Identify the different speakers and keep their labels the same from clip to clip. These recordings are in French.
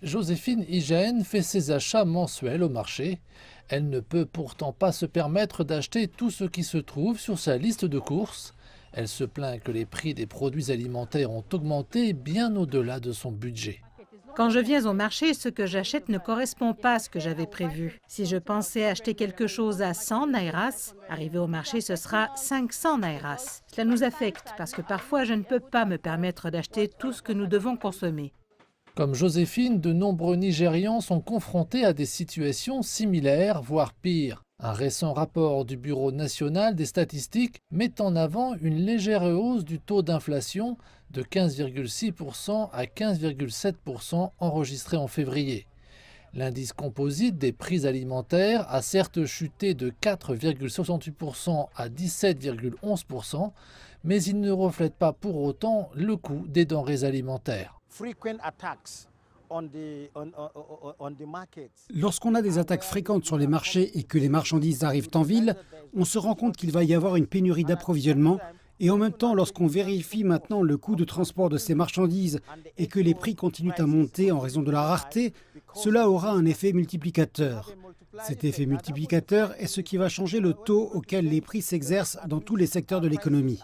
Speaker 1: Joséphine Hygiène fait ses achats mensuels au marché. Elle ne peut pourtant pas se permettre d'acheter tout ce qui se trouve sur sa liste de courses. Elle se plaint que les prix des produits alimentaires ont augmenté bien au-delà de son budget.
Speaker 2: Quand je viens au marché, ce que j'achète ne correspond pas à ce que j'avais prévu. Si je pensais acheter quelque chose à 100 nairas, arrivé au marché, ce sera 500 nairas. Cela nous affecte parce que parfois je ne peux pas me permettre d'acheter tout ce que nous devons consommer.
Speaker 1: Comme Joséphine, de nombreux Nigérians sont confrontés à des situations similaires, voire pires. Un récent rapport du Bureau national des statistiques met en avant une légère hausse du taux d'inflation de 15,6% à 15,7% enregistré en février. L'indice composite des prix alimentaires a certes chuté de 4,68% à 17,11%, mais il ne reflète pas pour autant le coût des denrées alimentaires.
Speaker 3: Lorsqu'on a des attaques fréquentes sur les marchés et que les marchandises arrivent en ville, on se rend compte qu'il va y avoir une pénurie d'approvisionnement. Et en même temps, lorsqu'on vérifie maintenant le coût de transport de ces marchandises et que les prix continuent à monter en raison de la rareté, cela aura un effet multiplicateur. Cet effet multiplicateur est ce qui va changer le taux auquel les prix s'exercent dans tous les secteurs de l'économie.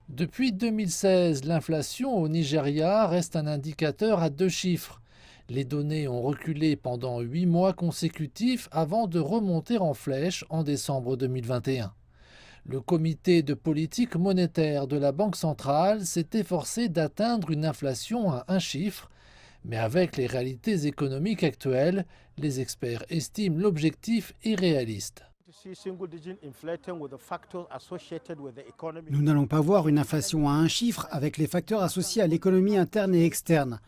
Speaker 1: Depuis 2016, l'inflation au Nigeria reste un indicateur à 2 chiffres. Les données ont reculé pendant 8 mois consécutifs avant de remonter en flèche en décembre 2021. Le comité de politique monétaire de la Banque centrale s'est efforcé d'atteindre une inflation à 1 chiffre, mais avec les réalités économiques actuelles, les experts estiment l'objectif irréaliste.
Speaker 3: Nous n'allons pas voir une inflation à 1 chiffre avec les facteurs associés à l'économie interne et externe.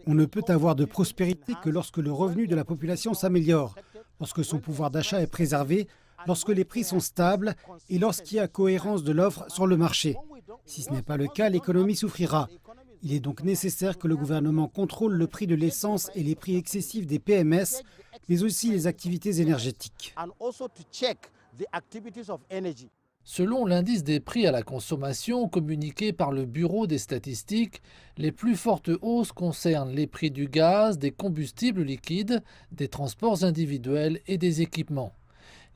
Speaker 3: On ne peut avoir de prospérité que lorsque le revenu de la population s'améliore, lorsque son pouvoir d'achat est préservé, lorsque les prix sont stables et lorsqu'il y a cohérence de l'offre sur le marché. Si ce n'est pas le cas, l'économie souffrira. Il est donc nécessaire que le gouvernement contrôle le prix de l'essence et les prix excessifs des PMS, mais aussi les activités énergétiques.
Speaker 1: Selon l'indice des prix à la consommation communiqué par le Bureau des statistiques, les plus fortes hausses concernent les prix du gaz, des combustibles liquides, des transports individuels et des équipements.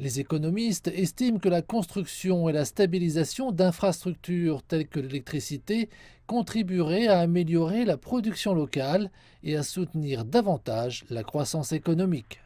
Speaker 1: Les économistes estiment que la construction et la stabilisation d'infrastructures telles que l'électricité contribueraient à améliorer la production locale et à soutenir davantage la croissance économique.